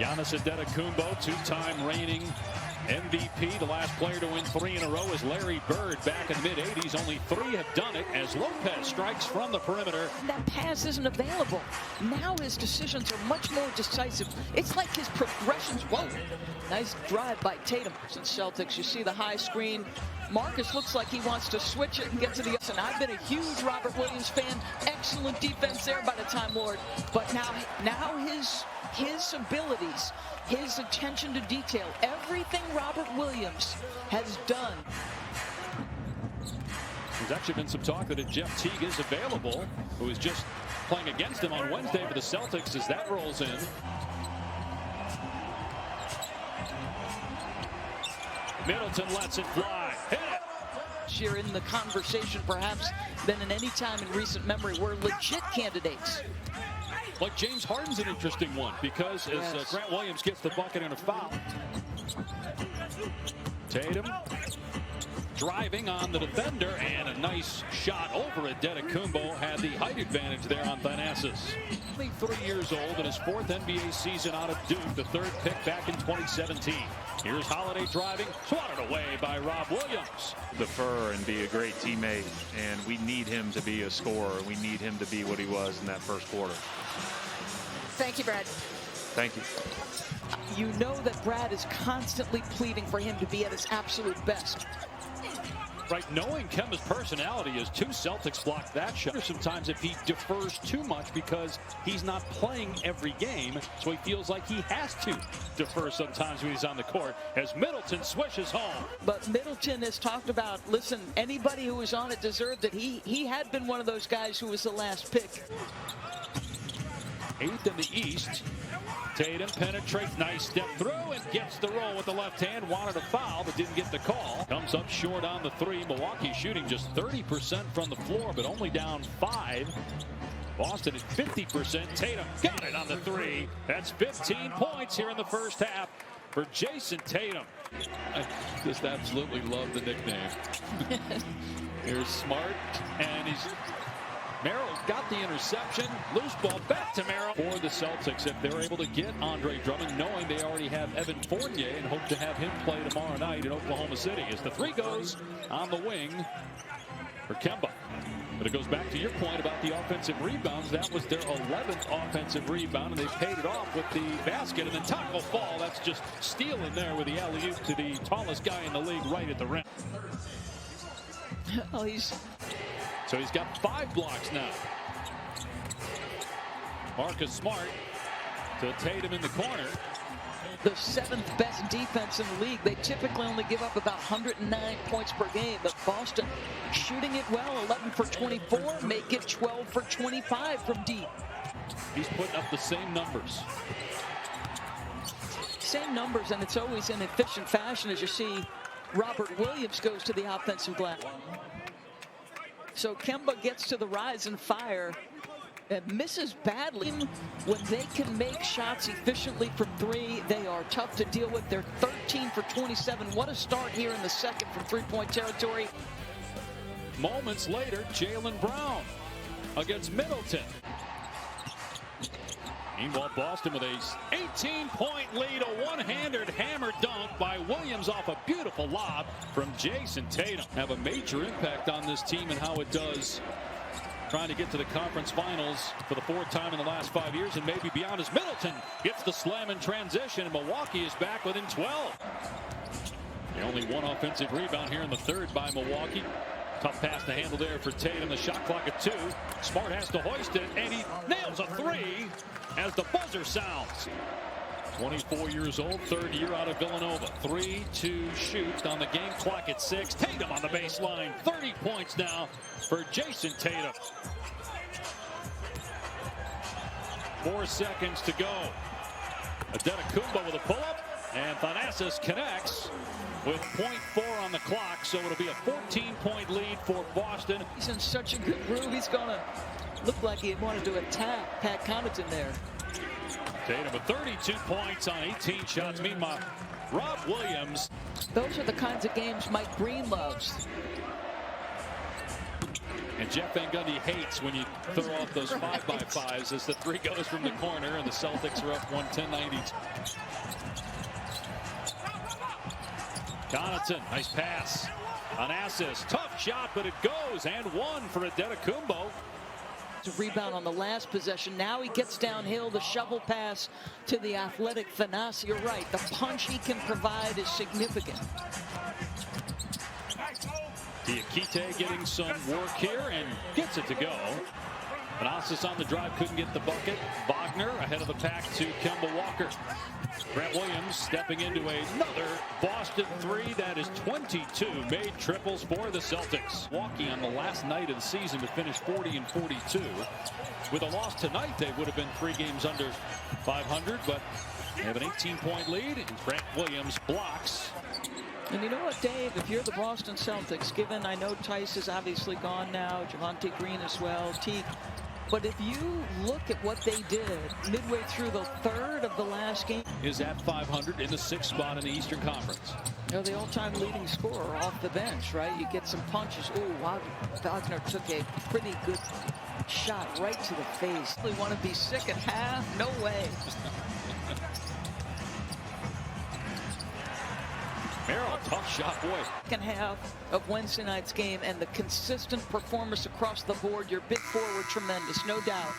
Giannis Antetokounmpo, two-time reigning MVP. The last player to win 3 in a row is Larry Bird back in the mid-'80s. Only 3 have done it as Lopez strikes from the perimeter. That pass isn't available. Now his decisions are much more decisive. It's like his progressions. Whoa. Nice drive by Tatum. Since Celtics, you see the high screen. Marcus looks like he wants to switch it and get to the and I've been a huge Robert Williams fan. Excellent defense there by the Time Lord. But now his abilities, his attention to detail, everything Robert Williams has done. There's actually been some talk that Jeff Teague is available, who is just playing against him on Wednesday for the Celtics as that rolls in. Middleton lets it fly. Hit it. You're in the conversation perhaps than in any time in recent memory. We're legit candidates. Like James Harden's an interesting one because as Grant Williams gets the bucket and a foul. Tatum driving on the defender, and a nice shot over it. Antetokounmpo had the height advantage there on Thanasis. Only 3 years old in his 4th NBA season out of Duke, the 3rd pick back in 2017. Here's Holiday driving, swatted away by Rob Williams. Defer and be a great teammate, and we need him to be a scorer. We need him to be what he was in that first quarter. Thank you, Brad. Thank you. You know that Brad is constantly pleading for him to be at his absolute best. Right, knowing Kemba's personality is 2 Celtics block that shot. Sometimes if he defers too much because he's not playing every game, so he feels like he has to defer sometimes when he's on the court as Middleton swishes home. But Middleton has talked about, listen, anybody who was on it deserved it. He had been one of those guys who was the last pick. 8th in the East. Tatum penetrates, nice step through, and gets the roll with the left hand. Wanted a foul, but didn't get the call. Comes up short on the 3. Milwaukee shooting just 30% from the floor, but only down 5. Boston at 50%. Tatum got it on the 3. That's 15 points here in the first half for Jason Tatum. I just absolutely love the nickname. Here's Smart, and Merrill got the interception. Loose ball back to Merrill for the Celtics. If they're able to get Andre Drummond, knowing they already have Evan Fournier and hope to have him play tomorrow night in Oklahoma City. As the 3 goes on the wing for Kemba. But it goes back to your point about the offensive rebounds. That was their 11th offensive rebound, and they paid it off with the basket. And then taco fall. That's just stealing there with the alley-oop to the tallest guy in the league right at the rim. Oh, So he's got 5 blocks now. Marcus Smart to Tatum in the corner. The 7th best defense in the league. They typically only give up about 109 points per game, but Boston shooting it well, 11 for 24, make it 12 for 25 from deep. He's putting up the same numbers. Same numbers, and it's always in efficient fashion as you see Robert Williams goes to the offensive glass. So Kemba gets to the rise and fire and misses badly. When they can make shots efficiently from 3, they are tough to deal with. They're 13 for 27. What a start here in the second from 3-point territory. Moments later, Jaylen Brown against Middleton. Meanwhile, Boston with a 18-point lead, a one-handed hammer dunk by Williams off a beautiful lob from Jason Tatum. Have a major impact on this team and how it does trying to get to the conference finals for the 4th time in the last 5 years and maybe beyond as Middleton gets the slam in transition, and Milwaukee is back within 12. The only 1 offensive rebound here in the 3rd by Milwaukee. Tough pass to handle there for Tatum. The shot clock at 2. Smart has to hoist it, and he nails a 3 as the buzzer sounds. 24 years old, 3rd year out of Villanova. 3 to shoot on the game clock at 6. Tatum on the baseline. 30 points now for Jason Tatum. 4 seconds to go. Antetokounmpo with a pull-up, and Thanasis connects with .4 on the clock, so it'll be a 14-point lead for Boston. He's in such a good groove. He's going to look like he wanted to attack Pat Connaughton there. Tatum with 32 points on 18 shots. Meanwhile, Rob Williams. Those are the kinds of games Mike Breen loves. And Jeff Van Gundy hates when you throw off those 5x5s as the 3 goes from the corner, and the Celtics are up 110-92. Connaughton, nice pass. Onassis, tough shot, but it goes, and one for Adetokounmpo. To rebound on the last possession. Now he gets downhill. The shovel pass to the athletic Thanasi. You're right. The punch he can provide is significant. Diakite getting some work here and gets it to go. Onassis on the drive, couldn't get the bucket. Wagner ahead of the pack to Kemba Walker. Grant Williams stepping into another Boston three. That is 22 made triples for the Celtics. Milwaukee on the last night of the season to finish 40 and 42. With a loss tonight, they would have been 3 games under 500, but they have an 18-point lead, and Grant Williams blocks. And you know what, Dave, if you're the Boston Celtics, given I know Tice is obviously gone now, Javonte Green as well, Teague, but if you look at what they did midway through the third of the last game. Is at 500 in the 6th spot in the Eastern Conference. You know, the all-time leading scorer off the bench, right? You get some punches. Ooh, Wagner took a pretty good shot right to the face. We want to be sick at half? No way. Merrill, tough shot, boy. Second half of Wednesday night's game and the consistent performance across the board. Your big four were tremendous, no doubt.